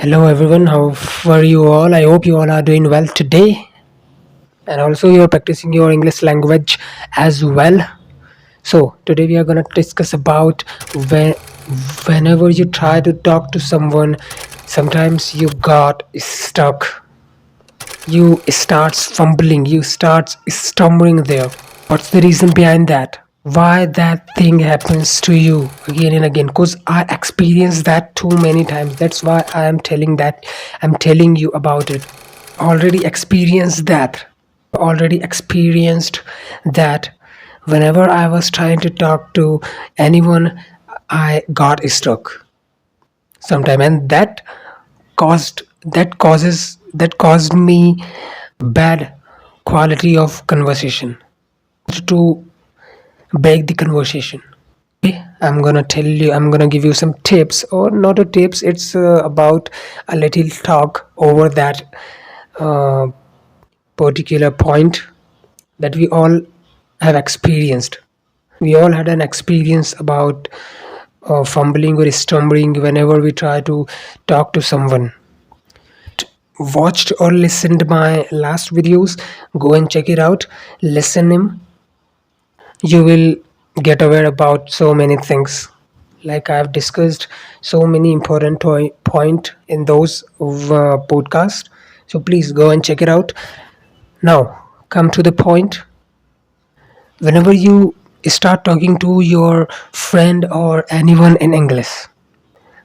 Hello everyone, how are you all? I hope you all are doing well today, and also you're practicing your English language as well. So today we are gonna discuss about when whenever you try to talk to someone, sometimes you got stuck. You starts fumbling, you starts stumbling there. What's the reason behind that? Why that thing happens to you again and again? Because I experienced that too many times. That's why I'm telling you about it. Already experienced that whenever I was trying to talk to anyone, I got stuck sometime, and that caused me bad quality of conversation to break the conversation. I'm gonna give you some tips, or not a tips, it's about a little talk over that uh, particular point that we all have experienced. We all had an experience about fumbling or stumbling whenever we try to talk to someone. Watched or listened my last videos, go and check it out, listen him. You will get aware about so many things. Like I've discussed so many important point in those podcasts. So please go and check it out. Now, come to the point. Whenever you start talking to your friend or anyone in English,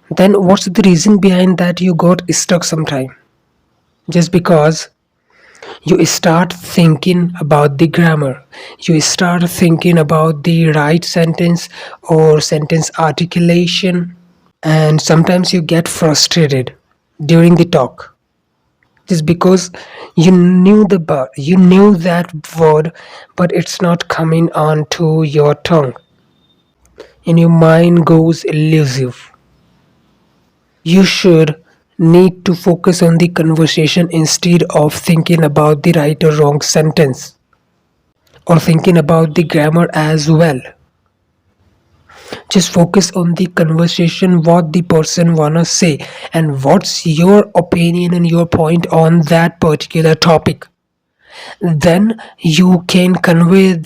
then what's the reason behind that you got stuck sometime? Just because you start thinking about the grammar, you start thinking about the right sentence or sentence articulation, and sometimes you get frustrated during the talk just because you knew that word, but it's not coming onto your tongue, and your mind goes elusive. You should need to focus on the conversation instead of thinking about the right or wrong sentence, or thinking about the grammar as well. Just focus on the conversation, what the person wanna say, and what's your opinion and your point on that particular topic. Then you can convey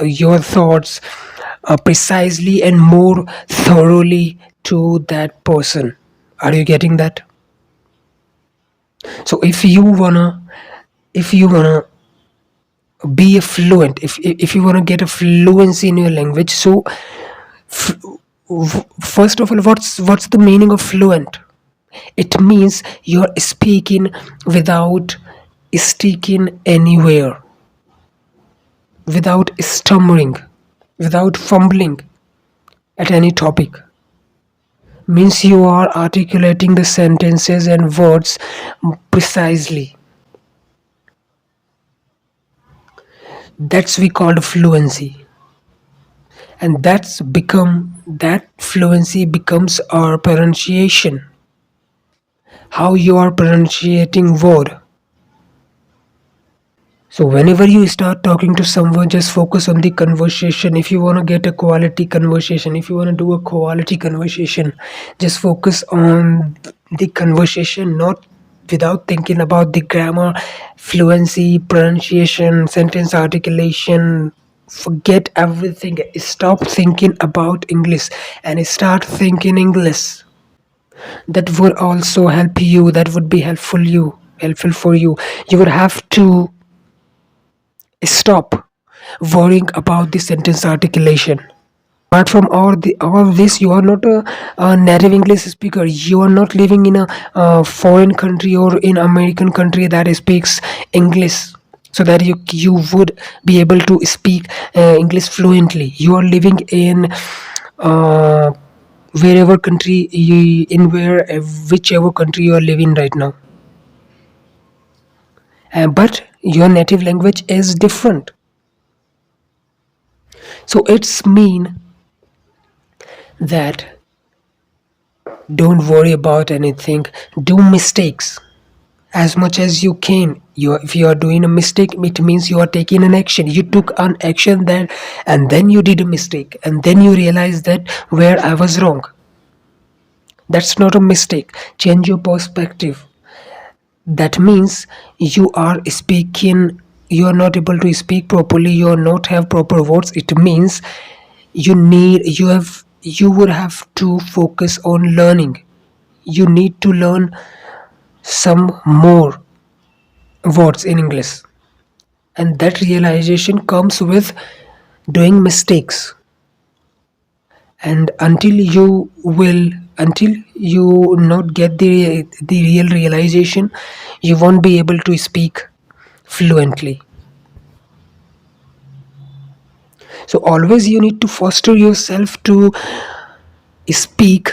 your thoughts precisely and more thoroughly to that person. Are you getting that? So if you wanna be a fluent, if you wanna get a fluency in your language, so f- first of all, what's the meaning of fluent? It means you're speaking without sticking anywhere, without stumbling, without fumbling at any topic. Means you are articulating the sentences and words precisely. That's we called fluency. And that fluency becomes our pronunciation. How you are pronunciating word. So whenever you start talking to someone, just focus on the conversation. If you want to get a quality conversation, if you want to do a quality conversation, just focus on the conversation, not without thinking about the grammar, fluency, pronunciation, sentence articulation. Forget everything. Stop thinking about English and start thinking English. That would also help you. That would be helpful for you. You would have to stop worrying about the sentence articulation. Apart from all this, you are not a native English speaker. You are not living in a foreign country or in American country that speaks English, so that you would be able to speak English fluently. You are living in uh, wherever country in where whichever country you are living right now, but your native language is different. So it's mean that don't worry about anything. Do mistakes as much as you can. If you are doing a mistake, it means you are taking an action. You took an action then, and then you did a mistake, and then you realize that where I was wrong. That's not a mistake. Change your perspective. That means you are speaking, you are not able to speak properly, you are not have proper words. It means you would have to focus on learning. You need to learn some more words in English. And that realization comes with doing mistakes. And until you not get the real realization, you won't be able to speak fluently. So always you need to foster yourself to speak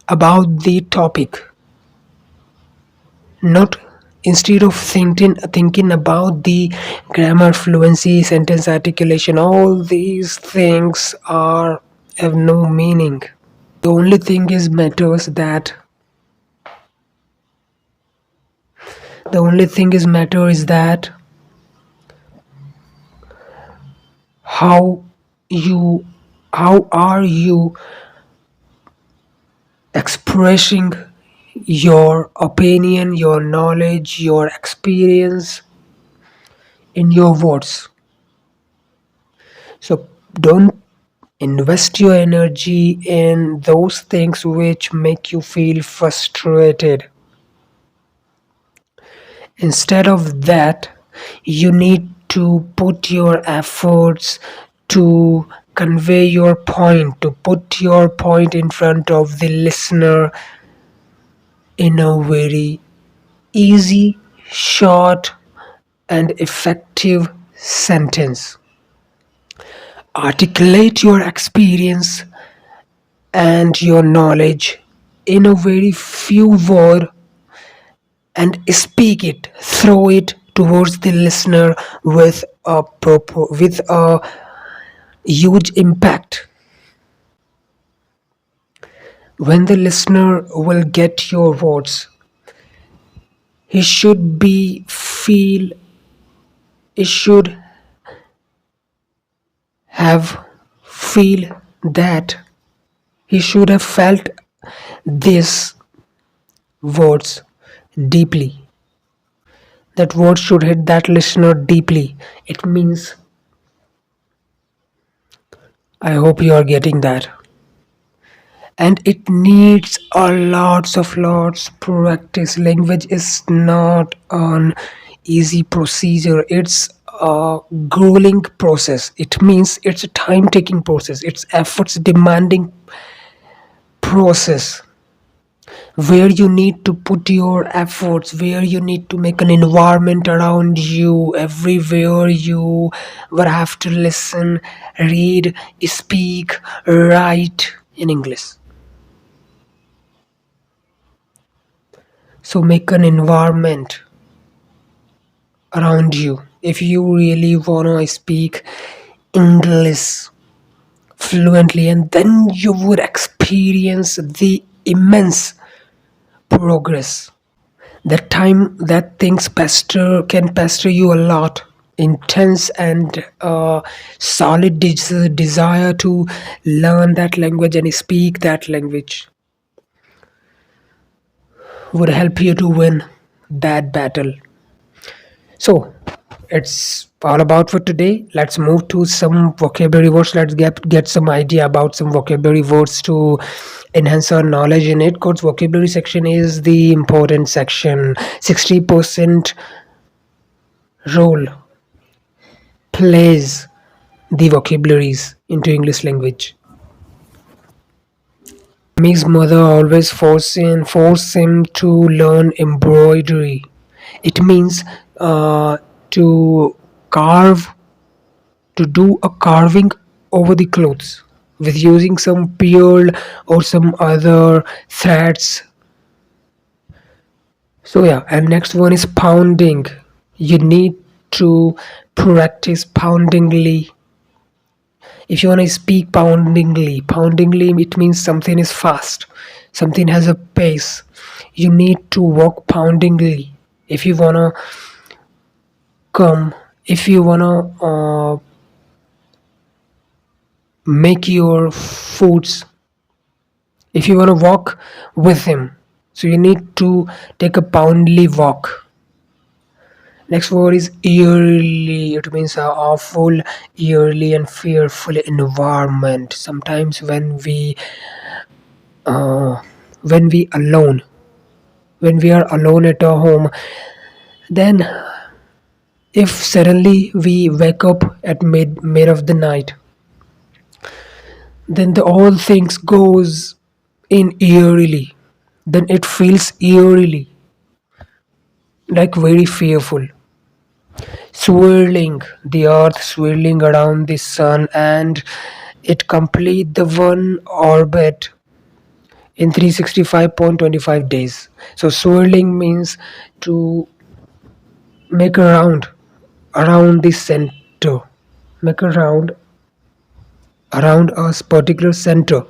about the topic, not instead of thinking about the grammar, fluency, sentence articulation. All these things are have no meaning. The only thing is matters that the only thing is matter is that how you how are you expressing your opinion, your knowledge, your experience in your words. So don't invest your energy in those things which make you feel frustrated. Instead of that, you need to put your efforts to convey your point, to put your point in front of the listener in a very easy, short, and effective sentence. Articulate your experience and your knowledge in a very few words and speak it, throw it towards the listener with a huge impact. When the listener will get your words, he should be feel he should have feel that he should have felt these words deeply. That word should hit that listener deeply. It means I hope you are getting that. And it needs a lots practice. Language is not an easy procedure. It's a grueling process. It means it's a time taking process. It's efforts demanding process where you need to put your efforts, where you need to make an environment around you, everywhere you will have to listen, read, speak, write in English. So make an environment around you. If you really wanna speak English fluently, and then you would experience the immense progress. That time that things pester can pester you a lot. Intense and solid desire to learn that language and speak that language would help you to win that battle. So it's all about for today. Let's move to some vocabulary words. Let's get some idea about some vocabulary words to enhance our knowledge in it. Because vocabulary section is the important section. 60% role plays the vocabularies into English language. Mick's mother always force him to learn embroidery. It means to carve, to do a carving over the clothes with using some pearl or some other threads. So yeah, and next one is pounding. You need to practice poundingly. If you want to speak poundingly it means something is fast, something has a pace. You need to walk poundingly if you want to come, if you want to make your foods if you want to walk with him, so you need to take a poundly walk. Next word is eerily. It means a awful, eerily, and fearful environment. Sometimes uh, when we alone, when we are alone at our home, then if suddenly we wake up at mid of the night, then the all things goes in eerily. Then it feels eerily, like very fearful. Swirling, the earth swirling around the sun, and it complete the one orbit in 365.25 days. So swirling means to make a round around the center, make a round around a particular center,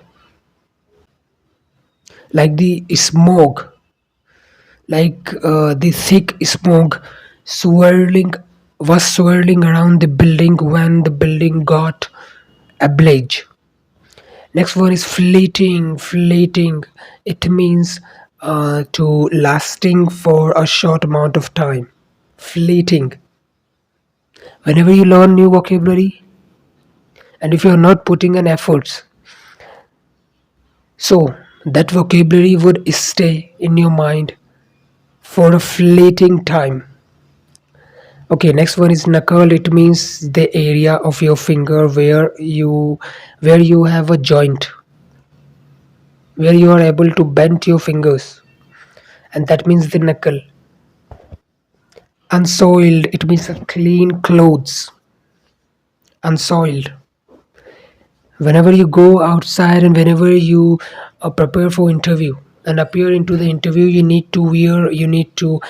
like the smoke, like the thick smoke swirling was swirling around the building when the building got ablaze. Next one is fleeting. Fleeting. It means to lasting for a short amount of time. Fleeting. Whenever you learn new vocabulary, and if you are not putting in efforts, so that vocabulary would stay in your mind for a fleeting time. Okay, next one is knuckle. It means the area of your finger where you have a joint, where you are able to bend your fingers, and that means the knuckle. Unsoiled, it means a clean clothes. Unsoiled. Whenever you go outside and whenever you prepare for interview and appear into the interview, you need to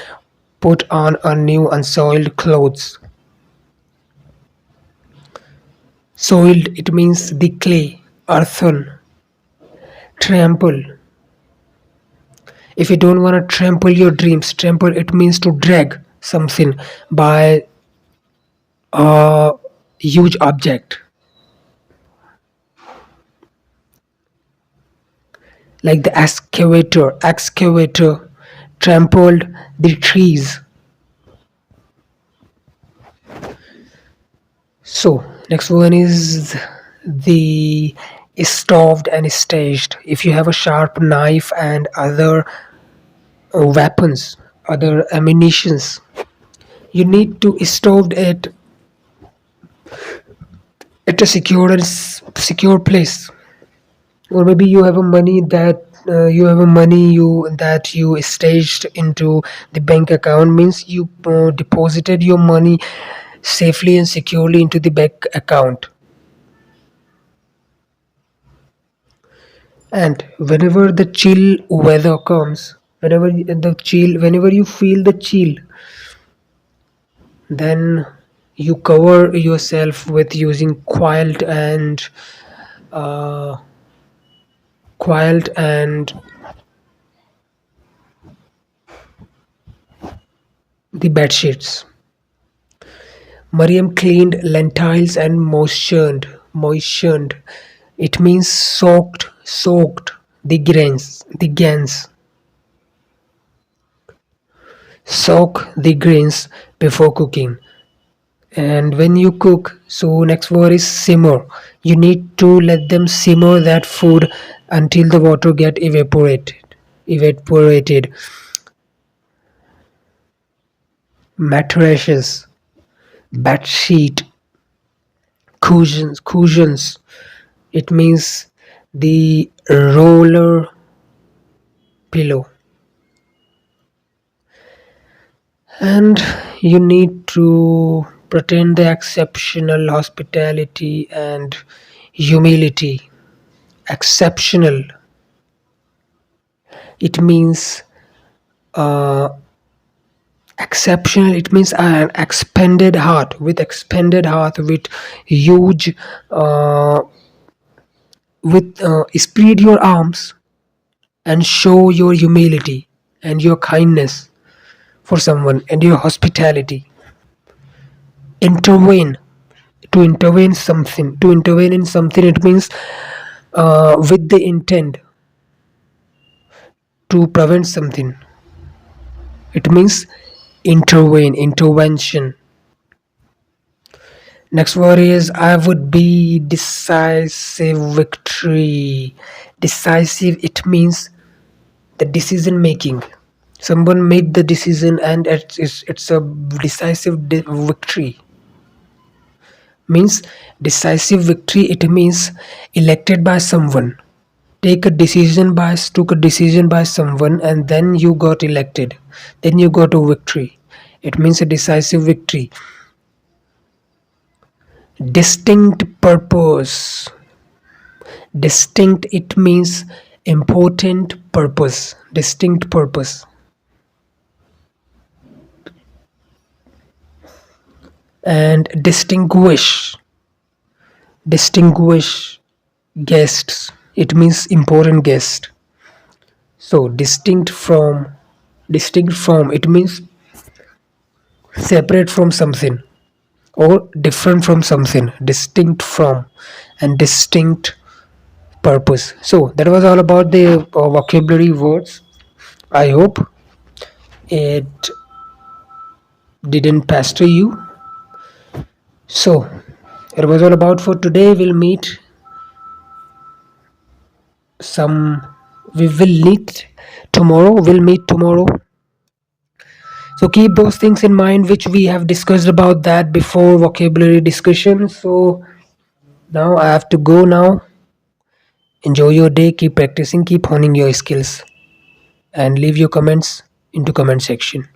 put on a new unsoiled clothes. Soiled, it means the clay, earthen. Trample. If you don't want to trample your dreams, trample it means to drag something by a huge object. Like the excavator trampled the trees. So next one is the stoved and staged. If you have a sharp knife and other weapons, other ammunitions, you need to stove it at a secure place. Or maybe you have a money that you staged into the bank account, means you deposited your money safely and securely into the bank account. And whenever the chill weather comes, whenever you feel the chill, then you cover yourself with using uh, quilt and the bed sheets. Mariam cleaned lentils and moistened. It means soaked the grains. Soak the grains before cooking. And when you cook, so next word is simmer. You need to let them simmer that food until the water get evaporated. Mattresses, bed sheet, cushions. It means the roller pillow. And you need to pretend the exceptional hospitality and humility. Exceptional. It means uh, exceptional. It means an expanded heart with huge uh, with spread your arms and show your humility and your kindness for someone and your hospitality. Intervene. To intervene in something, it means with the intent. to prevent something. It means intervene, intervention. Next word is I would be decisive victory. Decisive, it means the decision making. Someone made the decision and it's a decisive victory. Means decisive victory, it means elected by someone. Took a decision by someone and then you got elected. Then you got a victory. It means a decisive victory. Distinct purpose. Distinct, it means important purpose. Distinct purpose. And distinguish. Distinguish guests. It means important guest. So distinct from, it means separate from something or different from something. Distinct from and distinct purpose. So that was all about the vocabulary words. I hope it didn't pester you. So it was all about for today. Some we will meet we'll meet tomorrow. So keep those things in mind which we have discussed about that before vocabulary discussion. So now I have to go now. Enjoy your day, keep practicing, keep honing your skills, and leave your comments into comment section.